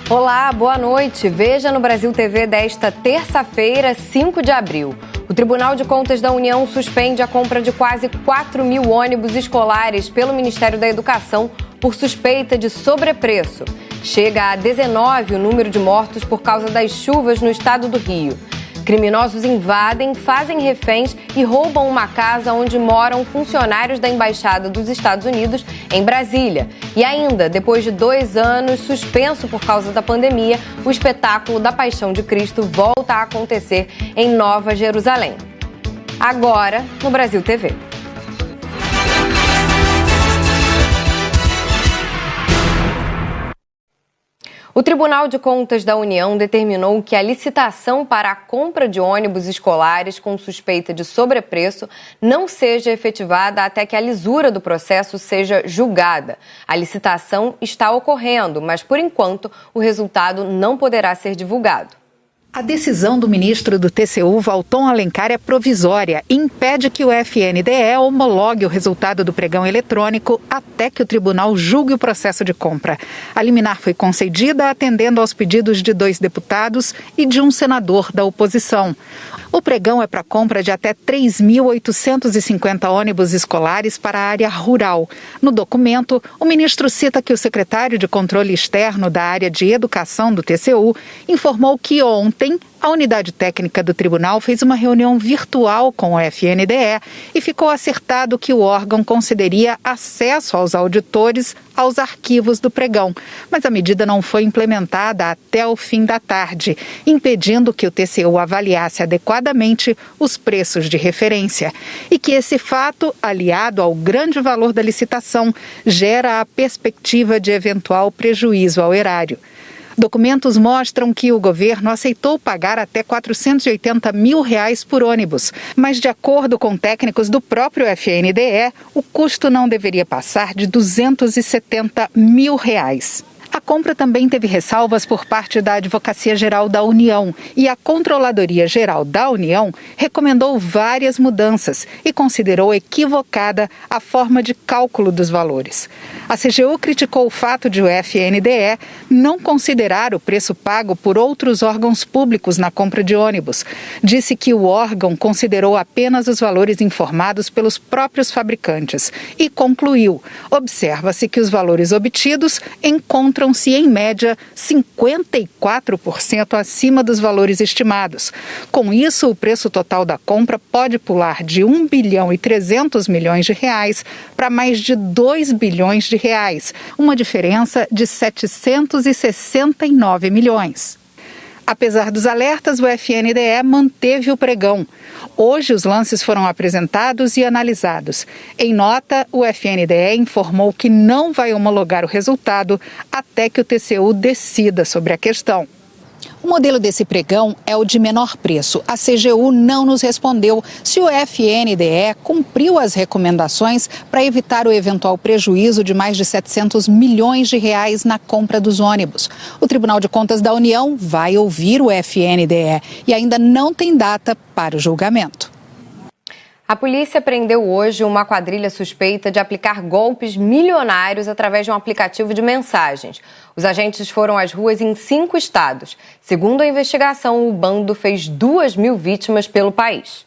Olá, boa noite. Veja no Brasil TV desta terça-feira, 5 de abril. O Tribunal de Contas da União suspende a compra de quase 4 mil ônibus escolares pelo Ministério da Educação por suspeita de sobrepreço. Chega a 19 o número de mortos por causa das chuvas no estado do Rio. Criminosos invadem, fazem reféns e roubam uma casa onde moram funcionários da Embaixada dos Estados Unidos em Brasília. E ainda, depois de 2 anos suspenso por causa da pandemia, o espetáculo da Paixão de Cristo volta a acontecer em Nova Jerusalém. Agora, no Brasil TV. O Tribunal de Contas da União determinou que a licitação para a compra de ônibus escolares com suspeita de sobrepreço não seja efetivada até que a lisura do processo seja julgada. A licitação está ocorrendo, mas, por enquanto, o resultado não poderá ser divulgado. A decisão do ministro do TCU, Valton Alencar, é provisória e impede que o FNDE homologue o resultado do pregão eletrônico até que o tribunal julgue o processo de compra. A liminar foi concedida atendendo aos pedidos de 2 deputados e de um senador da oposição. O pregão é para compra de até 3.850 ônibus escolares para a área rural. No documento, o ministro cita que o secretário de Controle Externo da área de Educação do TCU informou que ontem a unidade técnica do tribunal fez uma reunião virtual com o FNDE e ficou acertado que o órgão concederia acesso aos auditores aos arquivos do pregão. Mas a medida não foi implementada até o fim da tarde, impedindo que o TCU avaliasse adequadamente os preços de referência. E que esse fato, aliado ao grande valor da licitação, gera a perspectiva de eventual prejuízo ao erário. Documentos mostram que o governo aceitou pagar até R$ 480 mil por ônibus, mas de acordo com técnicos do próprio FNDE, o custo não deveria passar de R$ 270 mil. A compra também teve ressalvas por parte da Advocacia Geral da União e a Controladoria Geral da União recomendou várias mudanças e considerou equivocada a forma de cálculo dos valores. A CGU criticou o fato de o FNDE não considerar o preço pago por outros órgãos públicos na compra de ônibus. Disse que o órgão considerou apenas os valores informados pelos próprios fabricantes e concluiu: observa-se que os valores obtidos encontram-se, em média, 54% acima dos valores estimados. Com isso, o preço total da compra pode pular de R$ 1,3 bilhão para mais de R$ 2 bilhões, uma diferença de 769 milhões. Apesar dos alertas, o FNDE manteve o pregão. Hoje, os lances foram apresentados e analisados. Em nota, o FNDE informou que não vai homologar o resultado até que o TCU decida sobre a questão. O modelo desse pregão é o de menor preço. A CGU não nos respondeu se o FNDE cumpriu as recomendações para evitar o eventual prejuízo de mais de R$ 700 milhões na compra dos ônibus. O Tribunal de Contas da União vai ouvir o FNDE e ainda não tem data para o julgamento. A polícia prendeu hoje uma quadrilha suspeita de aplicar golpes milionários através de um aplicativo de mensagens. Os agentes foram às ruas em 5 estados. Segundo a investigação, o bando fez 2.000 vítimas pelo país.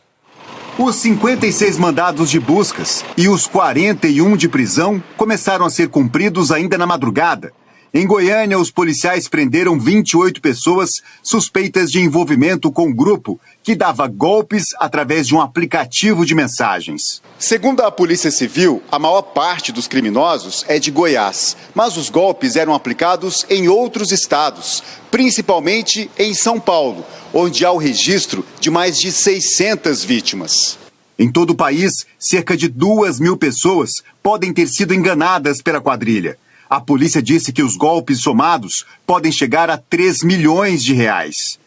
Os 56 mandados de buscas e os 41 de prisão começaram a ser cumpridos ainda na madrugada. Em Goiânia, os policiais prenderam 28 pessoas suspeitas de envolvimento com um grupo que dava golpes através de um aplicativo de mensagens. Segundo a Polícia Civil, a maior parte dos criminosos é de Goiás, mas os golpes eram aplicados em outros estados, principalmente em São Paulo, onde há o registro de mais de 600 vítimas. Em todo o país, cerca de 2.000 pessoas podem ter sido enganadas pela quadrilha. A polícia disse que os golpes somados podem chegar a R$ 3 milhões.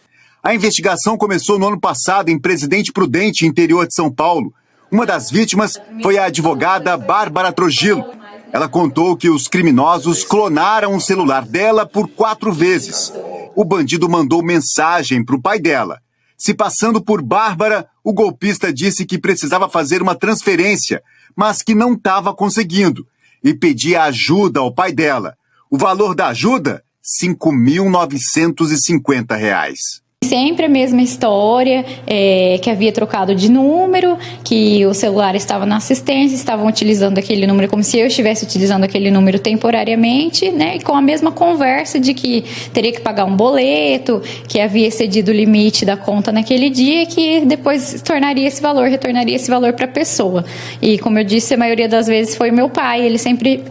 A investigação começou no ano passado em Presidente Prudente, interior de São Paulo. Uma das vítimas foi a advogada Bárbara Trogilo. Ela contou que os criminosos clonaram o celular dela por 4 vezes. O bandido mandou mensagem para o pai dela. Se passando por Bárbara, o golpista disse que precisava fazer uma transferência, mas que não estava conseguindo, e pedia ajuda ao pai dela. O valor da ajuda R$ 5.950. Sempre a mesma história, que havia trocado de número, que o celular estava na assistência, estavam utilizando aquele número como se eu estivesse utilizando aquele número temporariamente, né, e com a mesma conversa de que teria que pagar um boleto, que havia excedido o limite da conta naquele dia, que depois retornaria esse valor para a pessoa. E como eu disse, a maioria das vezes foi o meu pai, ele sempre,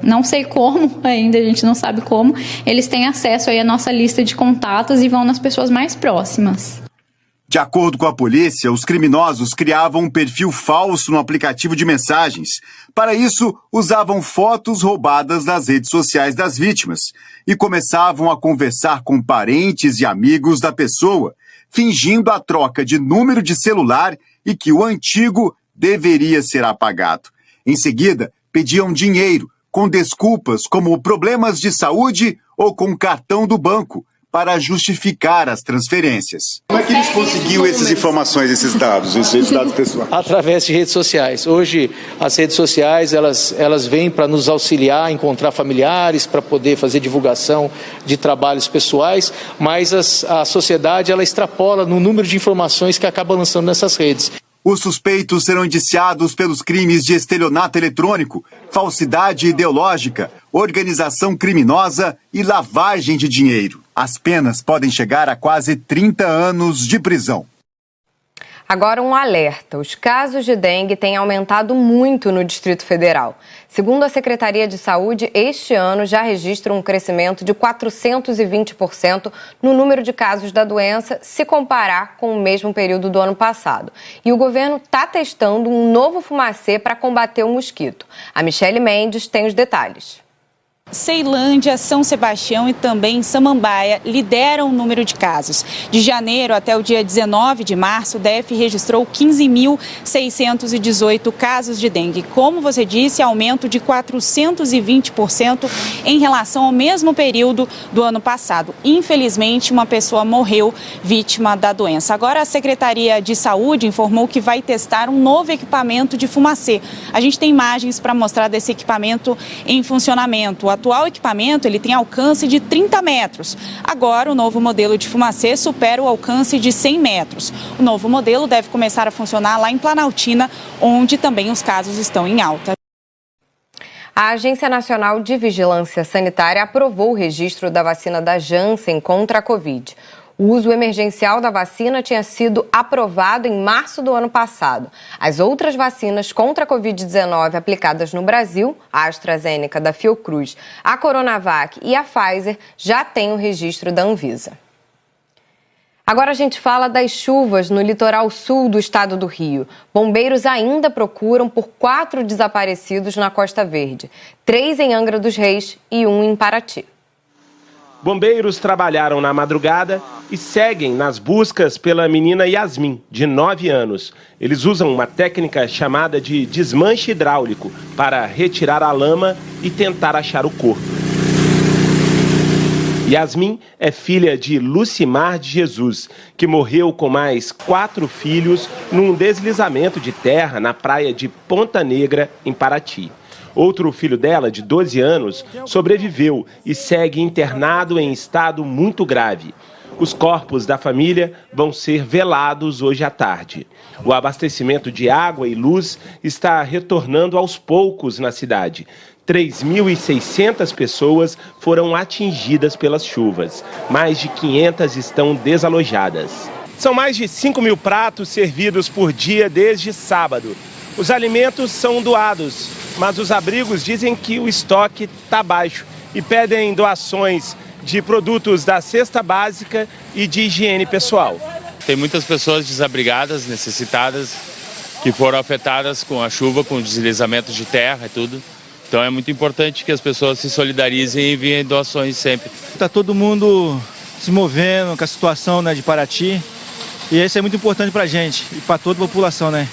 não sei como, ainda a gente não sabe como, eles têm acesso aí à nossa lista de contatos e vão nas pessoas mais próximas. De acordo com a polícia, os criminosos criavam um perfil falso no aplicativo de mensagens. Para isso, usavam fotos roubadas das redes sociais das vítimas e começavam a conversar com parentes e amigos da pessoa, fingindo a troca de número de celular e que o antigo deveria ser apagado. Em seguida, pediam dinheiro, com desculpas como problemas de saúde ou com cartão do banco, para justificar as transferências. Como é que eles conseguiam essas informações, esses dados pessoais? Através de redes sociais. Hoje, as redes sociais, elas vêm para nos auxiliar a encontrar familiares, para poder fazer divulgação de trabalhos pessoais, mas a sociedade, ela extrapola no número de informações que acaba lançando nessas redes. Os suspeitos serão indiciados pelos crimes de estelionato eletrônico, falsidade ideológica, organização criminosa e lavagem de dinheiro. As penas podem chegar a quase 30 anos de prisão. Agora um alerta. Os casos de dengue têm aumentado muito no Distrito Federal. Segundo a Secretaria de Saúde, este ano já registra um crescimento de 420% no número de casos da doença, se comparar com o mesmo período do ano passado. E o governo está testando um novo fumacê para combater o mosquito. A Michele Mendes tem os detalhes. Ceilândia, São Sebastião e também Samambaia lideram o número de casos. De janeiro até o dia 19 de março, o DF registrou 15.618 casos de dengue. Como você disse, aumento de 420% em relação ao mesmo período do ano passado. Infelizmente, uma pessoa morreu vítima da doença. Agora, a Secretaria de Saúde informou que vai testar um novo equipamento de fumacê. A gente tem imagens para mostrar desse equipamento em funcionamento. O atual equipamento ele tem alcance de 30 metros. Agora, o novo modelo de fumacê supera o alcance de 100 metros. O novo modelo deve começar a funcionar lá em Planaltina, onde também os casos estão em alta. A Agência Nacional de Vigilância Sanitária aprovou o registro da vacina da Janssen contra a Covid. O uso emergencial da vacina tinha sido aprovado em março do ano passado. As outras vacinas contra a Covid-19 aplicadas no Brasil, a AstraZeneca da Fiocruz, a Coronavac e a Pfizer, já têm o registro da Anvisa. Agora a gente fala das chuvas no litoral sul do estado do Rio. Bombeiros ainda procuram por 4 desaparecidos na Costa Verde, 3 em Angra dos Reis e 1 em Paraty. Bombeiros trabalharam na madrugada e seguem nas buscas pela menina Yasmin, de 9 anos. Eles usam uma técnica chamada de desmanche hidráulico para retirar a lama e tentar achar o corpo. Yasmin é filha de Lucimar de Jesus, que morreu com mais 4 filhos num deslizamento de terra na praia de Ponta Negra, em Paraty. Outro filho dela, de 12 anos, sobreviveu e segue internado em estado muito grave. Os corpos da família vão ser velados hoje à tarde. O abastecimento de água e luz está retornando aos poucos na cidade. 3.600 pessoas foram atingidas pelas chuvas. Mais de 500 estão desalojadas. São mais de 5.000 pratos servidos por dia desde sábado. Os alimentos são doados, mas os abrigos dizem que o estoque está baixo e pedem doações de produtos da cesta básica e de higiene pessoal. Tem muitas pessoas desabrigadas, necessitadas, que foram afetadas com a chuva, com deslizamento de terra e tudo. Então é muito importante que as pessoas se solidarizem e enviem doações sempre. Está todo mundo se movendo com a situação, né, de Paraty, e isso é muito importante para a gente e para toda a população, né?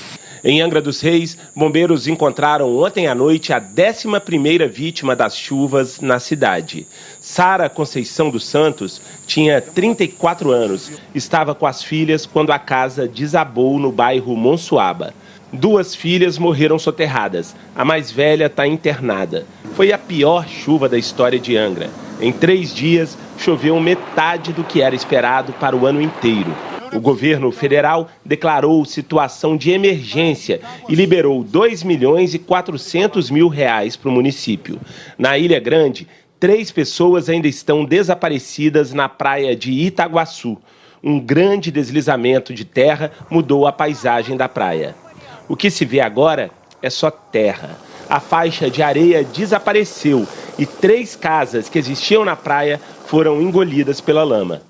Em Angra dos Reis, bombeiros encontraram ontem à noite a 11ª vítima das chuvas na cidade. Sara Conceição dos Santos tinha 34 anos. Estava com as filhas quando a casa desabou no bairro Monsuaba. 2 filhas morreram soterradas. A mais velha está internada. Foi a pior chuva da história de Angra. Em 3 dias, choveu metade do que era esperado para o ano inteiro. O governo federal declarou situação de emergência e liberou R$ 2.400.000 para o município. Na Ilha Grande, 3 pessoas ainda estão desaparecidas na praia de Itaguaçu. Um grande deslizamento de terra mudou a paisagem da praia. O que se vê agora é só terra. A faixa de areia desapareceu e 3 casas que existiam na praia foram engolidas pela lama.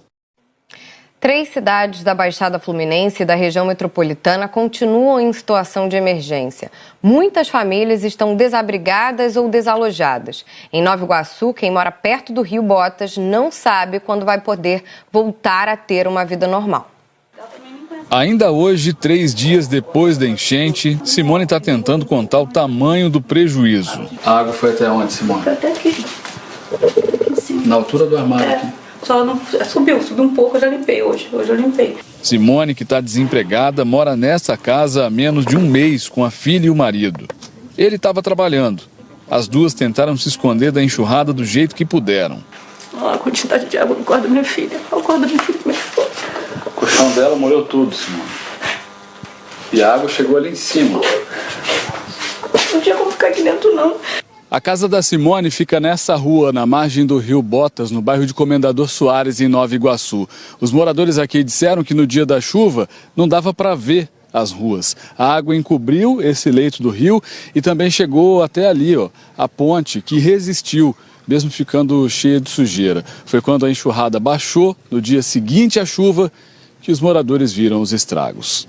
3 cidades da Baixada Fluminense e da região metropolitana continuam em situação de emergência. Muitas famílias estão desabrigadas ou desalojadas. Em Nova Iguaçu, quem mora perto do Rio Botas não sabe quando vai poder voltar a ter uma vida normal. Ainda hoje, 3 dias depois da enchente, Simone está tentando contar o tamanho do prejuízo. A água foi até onde, Simone? Foi até aqui. Na altura do armário aqui. Só não, subiu um pouco, eu já limpei hoje eu limpei. Simone, que está desempregada, mora nessa casa há menos de 1 mês com a filha e o marido. Ele estava trabalhando. As duas tentaram se esconder da enxurrada do jeito que puderam. Olha a quantidade de água no quarto da minha filha. Olha o quarto da minha filha como é que foi. O colchão dela molhou tudo, Simone. E a água chegou ali em cima. Não tinha como ficar aqui dentro, não. A casa da Simone fica nessa rua, na margem do Rio Botas, no bairro de Comendador Soares, em Nova Iguaçu. Os moradores aqui disseram que no dia da chuva não dava para ver as ruas. A água encobriu esse leito do rio e também chegou até ali, a ponte, que resistiu, mesmo ficando cheia de sujeira. Foi quando a enxurrada baixou, no dia seguinte à chuva, que os moradores viram os estragos.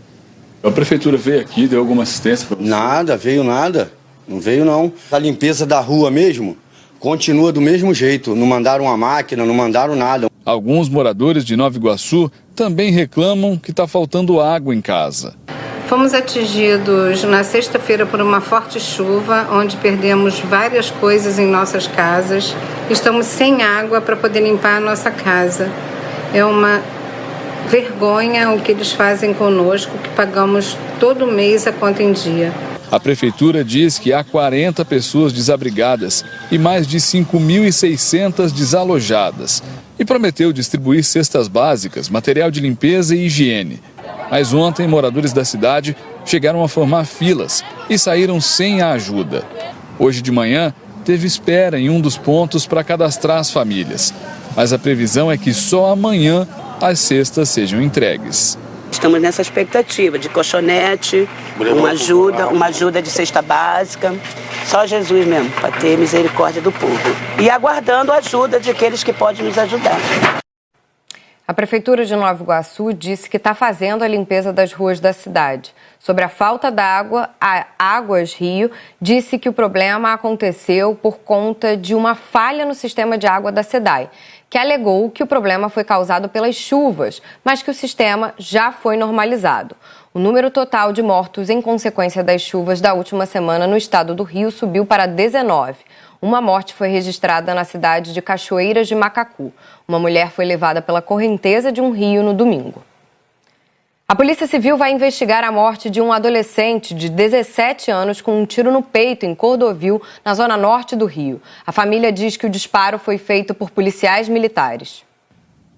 A prefeitura veio aqui, deu alguma assistência para vocês? Nada, veio nada. Não veio, não. A limpeza da rua mesmo continua do mesmo jeito. Não mandaram uma máquina, não mandaram nada. Alguns moradores de Nova Iguaçu também reclamam que está faltando água em casa. Fomos atingidos na sexta-feira por uma forte chuva, onde perdemos várias coisas em nossas casas. Estamos sem água para poder limpar a nossa casa. É uma vergonha o que eles fazem conosco, que pagamos todo mês a conta em dia. A prefeitura diz que há 40 pessoas desabrigadas e mais de 5.600 desalojadas e prometeu distribuir cestas básicas, material de limpeza e higiene. Mas ontem, moradores da cidade chegaram a formar filas e saíram sem a ajuda. Hoje de manhã, teve espera em um dos pontos para cadastrar as famílias. Mas a previsão é que só amanhã as cestas sejam entregues. Estamos nessa expectativa de colchonete, uma ajuda de cesta básica. Só Jesus mesmo, para ter misericórdia do povo. E aguardando a ajuda de aqueles que podem nos ajudar. A Prefeitura de Nova Iguaçu disse que está fazendo a limpeza das ruas da cidade. Sobre a falta d'água, a Águas Rio disse que o problema aconteceu por conta de uma falha no sistema de água da SEDAI, que alegou que o problema foi causado pelas chuvas, mas que o sistema já foi normalizado. O número total de mortos em consequência das chuvas da última semana no estado do Rio subiu para 19. Uma morte foi registrada na cidade de Cachoeiras de Macacu. Uma mulher foi levada pela correnteza de um rio no domingo. A Polícia Civil vai investigar a morte de um adolescente de 17 anos com um tiro no peito em Cordovil, na zona norte do Rio. A família diz que o disparo foi feito por policiais militares.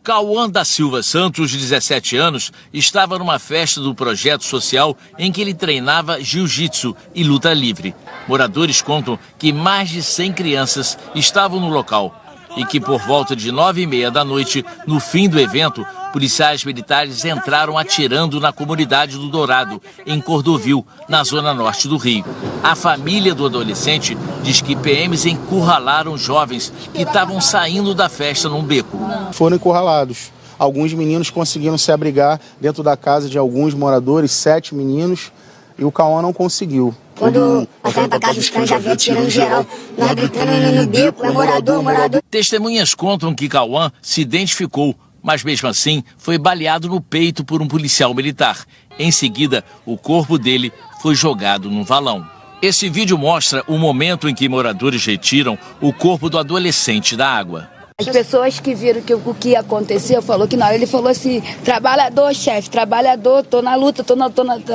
Cauã da Silva Santos, de 17 anos, estava numa festa do projeto social em que ele treinava jiu-jitsu e luta livre. Moradores contam que mais de 100 crianças estavam no local e que por volta de 9h30 da noite, no fim do evento, policiais militares entraram atirando na comunidade do Dourado, em Cordovil, na zona norte do Rio. A família do adolescente diz que PMs encurralaram jovens que estavam saindo da festa num beco. Foram encurralados. Alguns meninos conseguiram se abrigar dentro da casa de alguns moradores, 7 meninos, e o Cauã não conseguiu. Quando passava pra casa, os cães já vinham tirando geral, nós gritando no beco, é morador. Testemunhas contam que Cauã se identificou, mas mesmo assim foi baleado no peito por um policial militar. Em seguida, o corpo dele foi jogado num valão. Esse vídeo mostra o momento em que moradores retiram o corpo do adolescente da água. As pessoas que viram o que aconteceu, falou que na hora ele falou assim, trabalhador, chefe, trabalhador, tô na luta, tô na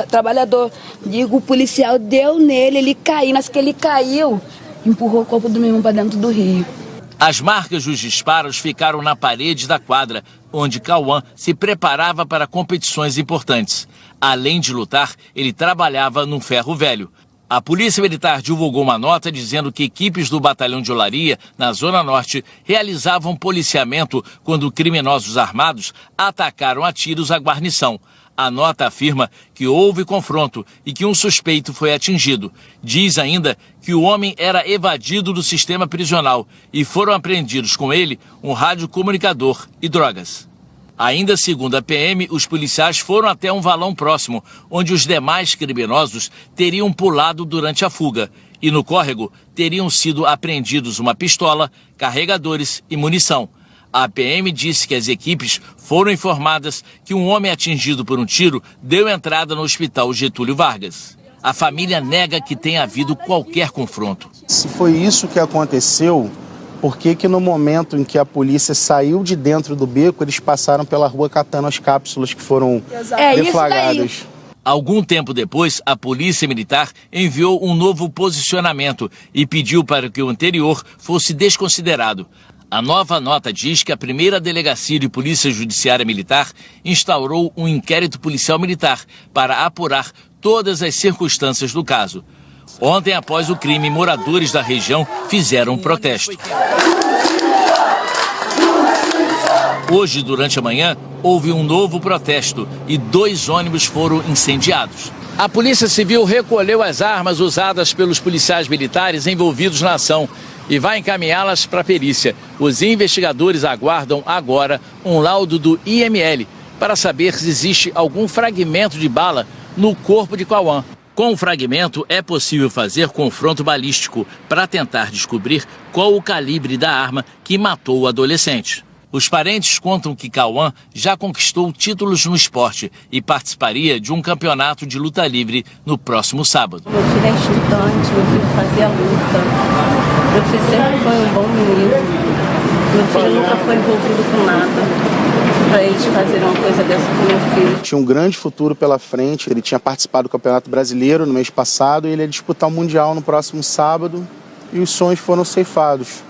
trabalhador. Digo, o policial deu nele, ele caiu, mas que ele caiu, empurrou o corpo do meu irmão para dentro do rio. As marcas dos disparos ficaram na parede da quadra, onde Cauã se preparava para competições importantes. Além de lutar, ele trabalhava num ferro velho. A Polícia Militar divulgou uma nota dizendo que equipes do Batalhão de Olaria, na Zona Norte, realizavam policiamento quando criminosos armados atacaram a tiros a guarnição. A nota afirma que houve confronto e que um suspeito foi atingido. Diz ainda que o homem era evadido do sistema prisional e foram apreendidos com ele um radiocomunicador e drogas. Ainda segundo a PM, os policiais foram até um valão próximo, onde os demais criminosos teriam pulado durante a fuga. E no córrego teriam sido apreendidos uma pistola, carregadores e munição. A PM disse que as equipes foram informadas que um homem atingido por um tiro deu entrada no hospital Getúlio Vargas. A família nega que tenha havido qualquer confronto. Se foi isso que aconteceu, por que no momento em que a polícia saiu de dentro do beco, eles passaram pela rua catando as cápsulas que foram deflagradas? Algum tempo depois, a Polícia Militar enviou um novo posicionamento e pediu para que o anterior fosse desconsiderado. A nova nota diz que a primeira Delegacia de Polícia Judiciária Militar instaurou um inquérito policial militar para apurar todas as circunstâncias do caso. Ontem, após o crime, moradores da região fizeram um protesto. Hoje, durante a manhã, houve um novo protesto e 2 ônibus foram incendiados. A Polícia Civil recolheu as armas usadas pelos policiais militares envolvidos na ação e vai encaminhá-las para a perícia. Os investigadores aguardam agora um laudo do IML para saber se existe algum fragmento de bala no corpo de Cauã. Com o fragmento, é possível fazer confronto balístico para tentar descobrir qual o calibre da arma que matou o adolescente. Os parentes contam que Cauã já conquistou títulos no esporte e participaria de um campeonato de luta livre no próximo sábado. Meu filho é estudante, meu filho fazia luta, meu filho sempre foi um bom menino, meu filho nunca foi envolvido com nada. Para eles fazerem uma coisa dessa com meu filho. Tinha um grande futuro pela frente, ele tinha participado do Campeonato Brasileiro no mês passado e ele ia disputar o Mundial no próximo sábado e os sonhos foram ceifados.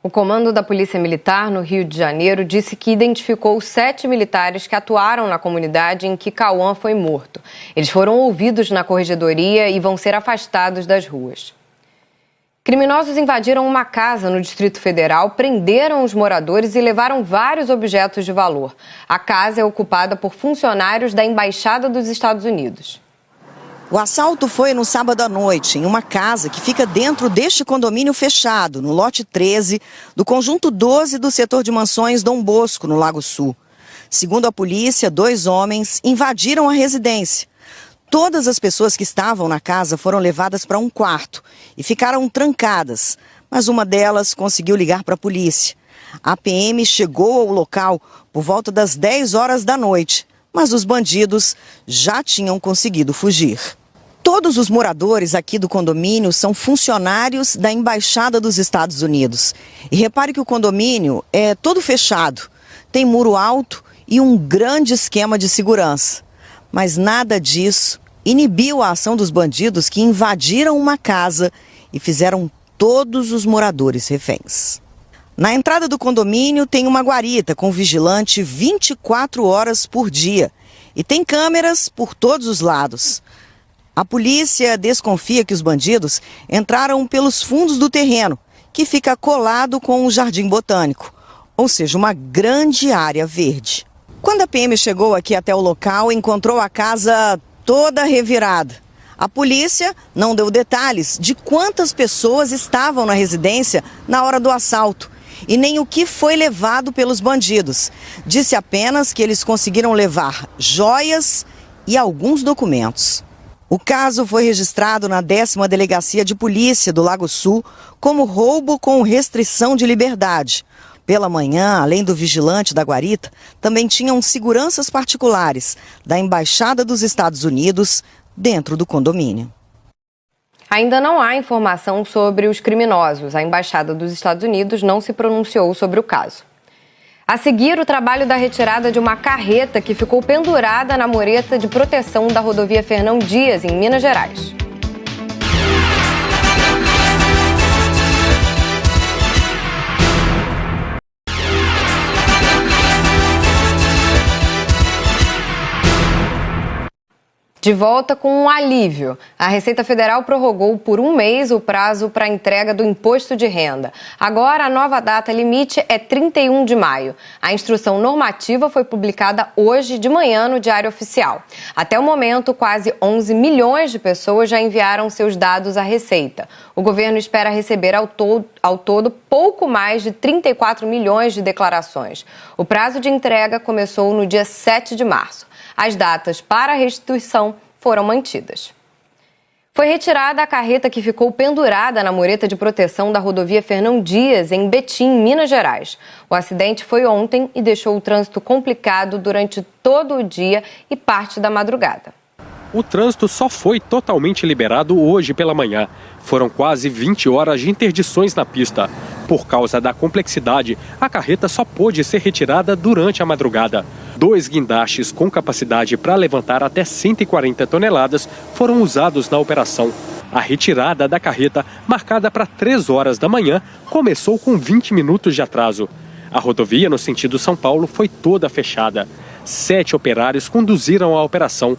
O comando da Polícia Militar no Rio de Janeiro disse que identificou 7 militares que atuaram na comunidade em que Cauã foi morto. Eles foram ouvidos na corregedoria e vão ser afastados das ruas. Criminosos invadiram uma casa no Distrito Federal, prenderam os moradores e levaram vários objetos de valor. A casa é ocupada por funcionários da Embaixada dos Estados Unidos. O assalto foi no sábado à noite, em uma casa que fica dentro deste condomínio fechado, no lote 13, do conjunto 12 do setor de mansões Dom Bosco, no Lago Sul. Segundo a polícia, 2 homens invadiram a residência. Todas as pessoas que estavam na casa foram levadas para um quarto e ficaram trancadas, mas uma delas conseguiu ligar para a polícia. A PM chegou ao local por volta das 10 horas da noite, mas os bandidos já tinham conseguido fugir. Todos os moradores aqui do condomínio são funcionários da Embaixada dos Estados Unidos. E repare que o condomínio é todo fechado, tem muro alto e um grande esquema de segurança. Mas nada disso inibiu a ação dos bandidos que invadiram uma casa e fizeram todos os moradores reféns. Na entrada do condomínio tem uma guarita com vigilante 24 horas por dia e tem câmeras por todos os lados. A polícia desconfia que os bandidos entraram pelos fundos do terreno, que fica colado com o Jardim Botânico, ou seja, uma grande área verde. Quando a PM chegou aqui até o local, encontrou a casa toda revirada. A polícia não deu detalhes de quantas pessoas estavam na residência na hora do assalto e nem o que foi levado pelos bandidos. Disse apenas que eles conseguiram levar joias e alguns documentos. O caso foi registrado na 10ª Delegacia de Polícia do Lago Sul como roubo com restrição de liberdade. Pela manhã, além do vigilante da guarita, também tinham seguranças particulares da Embaixada dos Estados Unidos dentro do condomínio. Ainda não há informação sobre os criminosos. A Embaixada dos Estados Unidos não se pronunciou sobre o caso. A seguir, o trabalho da retirada de uma carreta que ficou pendurada na mureta de proteção da rodovia Fernão Dias, em Minas Gerais. de volta com um alívio. A Receita Federal prorrogou por um mês o prazo para a entrega do imposto de renda. Agora, a nova data limite é 31 de maio. A instrução normativa foi publicada hoje de manhã no Diário Oficial. Até o momento, quase 11 milhões de pessoas já enviaram seus dados à Receita. O governo espera receber ao todo pouco mais de 34 milhões de declarações. O prazo de entrega começou no dia 7 de março. As datas para a restituição foram mantidas. Foi retirada a carreta que ficou pendurada na mureta de proteção da rodovia Fernão Dias, em Betim, Minas Gerais. O acidente foi ontem e deixou o trânsito complicado durante todo o dia e parte da madrugada. O trânsito só foi totalmente liberado hoje pela manhã. Foram quase 20 horas de interdições na pista. Por causa da complexidade, a carreta só pôde ser retirada durante a madrugada. 2 guindastes com capacidade para levantar até 140 toneladas foram usados na operação. A retirada da carreta, marcada para 3 horas da manhã, começou com 20 minutos de atraso. A rodovia no sentido São Paulo foi toda fechada. 7 operários conduziram a operação.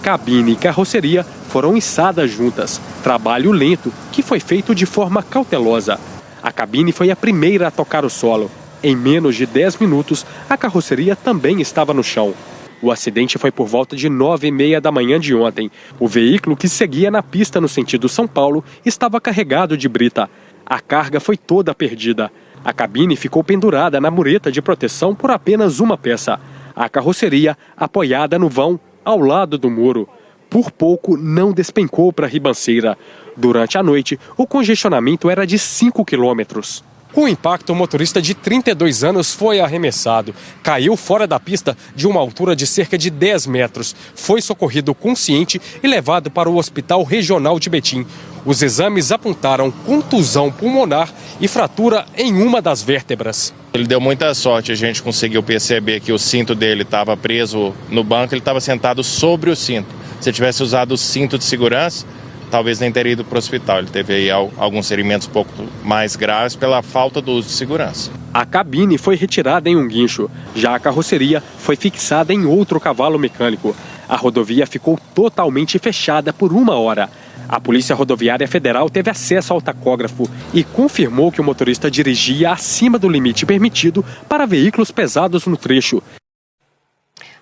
Cabine e carroceria foram içadas juntas. Trabalho lento que foi feito de forma cautelosa. A cabine foi a primeira a tocar o solo. Em menos de 10 minutos, a carroceria também estava no chão. O acidente foi por volta de 9h30 da manhã de ontem. O veículo que seguia na pista no sentido São Paulo estava carregado de brita. A carga foi toda perdida. A cabine ficou pendurada na mureta de proteção por apenas uma peça. A carroceria, apoiada no vão, ao lado do muro. Por pouco não despencou para a ribanceira. Durante a noite, o congestionamento era de 5 quilômetros. Com o impacto, o motorista de 32 anos foi arremessado. Caiu fora da pista de uma altura de cerca de 10 metros. Foi socorrido consciente e levado para o Hospital Regional de Betim. Os exames apontaram contusão pulmonar e fratura em uma das vértebras. Ele deu muita sorte, a gente conseguiu perceber que o cinto dele estava preso no banco, ele estava sentado sobre o cinto. Se ele tivesse usado o cinto de segurança, talvez nem teria ido para o hospital. Ele teve aí alguns ferimentos um pouco mais graves pela falta do uso de segurança. A cabine foi retirada em um guincho. Já a carroceria foi fixada em outro cavalo mecânico. A rodovia ficou totalmente fechada por 1 hora. A Polícia Rodoviária Federal teve acesso ao tacógrafo e confirmou que o motorista dirigia acima do limite permitido para veículos pesados no trecho.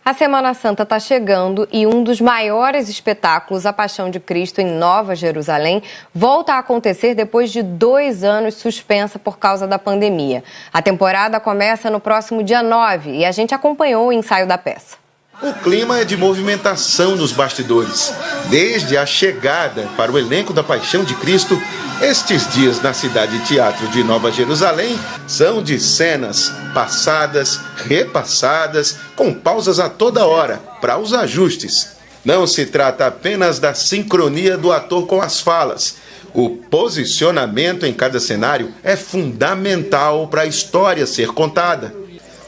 A Semana Santa está chegando e um dos maiores espetáculos, a Paixão de Cristo em Nova Jerusalém, volta a acontecer depois de 2 anos suspensa por causa da pandemia. A temporada começa no próximo dia 9 e a gente acompanhou o ensaio da peça. O clima é de movimentação nos bastidores. Desde a chegada para o elenco da Paixão de Cristo, estes dias na Cidade Teatro de Nova Jerusalém são de cenas passadas, repassadas, com pausas a toda hora, para os ajustes. Não se trata apenas da sincronia do ator com as falas. O posicionamento em cada cenário é fundamental para a história ser contada.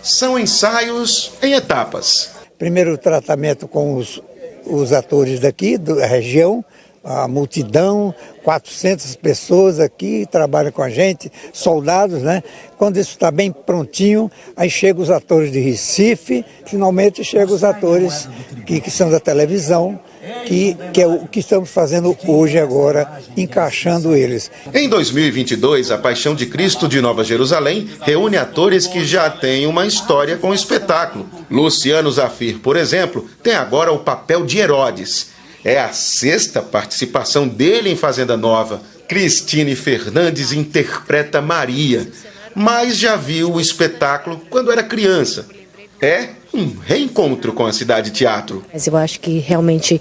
São ensaios em etapas. Primeiro o tratamento com os atores daqui, da região, a multidão, 400 pessoas aqui trabalham com a gente, soldados, né? Quando isso está bem prontinho, aí chegam os atores de Recife, finalmente chegam os atores que são da televisão, que é o que estamos fazendo hoje agora, encaixando eles. Em 2022, a Paixão de Cristo de Nova Jerusalém reúne atores que já têm uma história com o espetáculo. Luciano Zafir, por exemplo, tem agora o papel de Herodes. É a 6ª participação dele em Fazenda Nova. Cristine Fernandes interpreta Maria, mas já viu o espetáculo quando era criança. É um reencontro com a Cidade Teatro. Eu acho que realmente,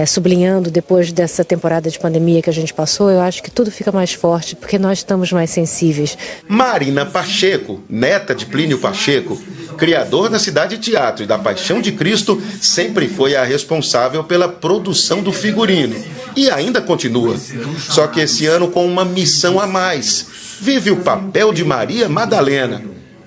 sublinhando depois dessa temporada de pandemia que a gente passou, eu acho que tudo fica mais forte, porque nós estamos mais sensíveis. Marina Pacheco, neta de Plínio Pacheco, criador da Cidade Teatro e da Paixão de Cristo, sempre foi a responsável pela produção do figurino. E ainda continua. Só que esse ano com uma missão a mais. Vive o papel de Maria Madalena.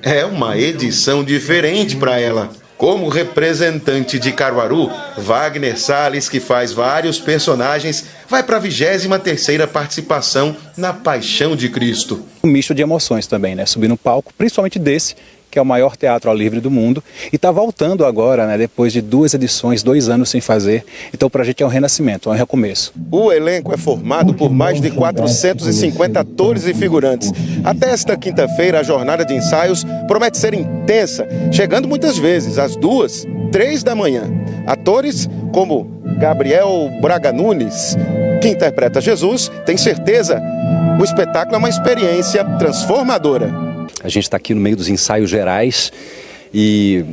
É uma edição diferente para ela. Como representante de Caruaru, Wagner Salles, que faz vários personagens, vai para a 23ª participação na Paixão de Cristo. Um misto de emoções também, né? Subir no palco, principalmente desse, que é o maior teatro ao livre do mundo, e está voltando agora, né, depois de 2 edições, 2 anos sem fazer. Então, para a gente é um renascimento, é um recomeço. O elenco é formado por mais de 450 atores e figurantes. Até esta quinta-feira, a jornada de ensaios promete ser intensa, chegando muitas vezes às 2, 3 da manhã. Atores como Gabriel Braga Nunes, que interpreta Jesus, tem certeza, o espetáculo é uma experiência transformadora. A gente está aqui no meio dos ensaios gerais e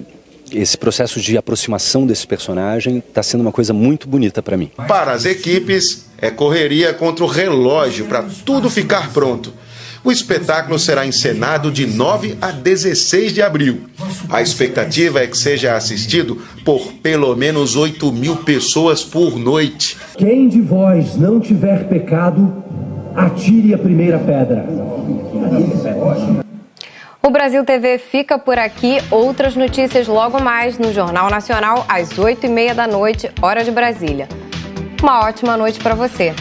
esse processo de aproximação desse personagem está sendo uma coisa muito bonita para mim. Para as equipes, é correria contra o relógio para tudo ficar pronto. O espetáculo será encenado de 9 a 16 de abril. A expectativa é que seja assistido por pelo menos 8.000 pessoas por noite. Quem de vós não tiver pecado, atire a primeira pedra. O Brasil TV fica por aqui. Outras notícias logo mais no Jornal Nacional, às 8h30 da noite, hora de Brasília. Uma ótima noite para você.